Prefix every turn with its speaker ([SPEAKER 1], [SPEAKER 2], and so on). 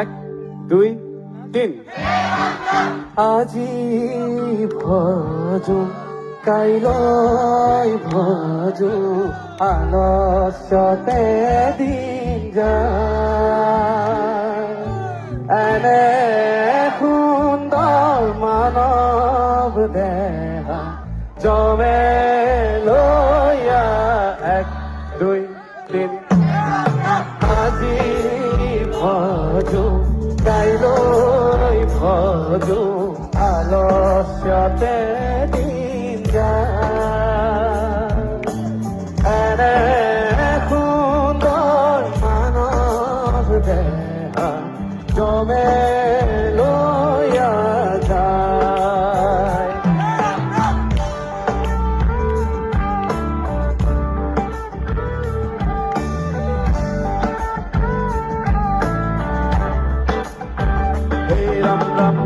[SPEAKER 1] এক দুই তিন। আজি ভজো কাইলৈ ভজো আলস্যতে দিন যায়। এনে সুন্দৰ মানৱ দেহা জমে লৈয়া এক দুই তিন। আজি ভজো কাইলৈ ভজো আলস্যতে দিন যায়। এনে সুন্দৰ মানৱ দেহা জমে লৈয়া যায়। হে ৰাম ৰাম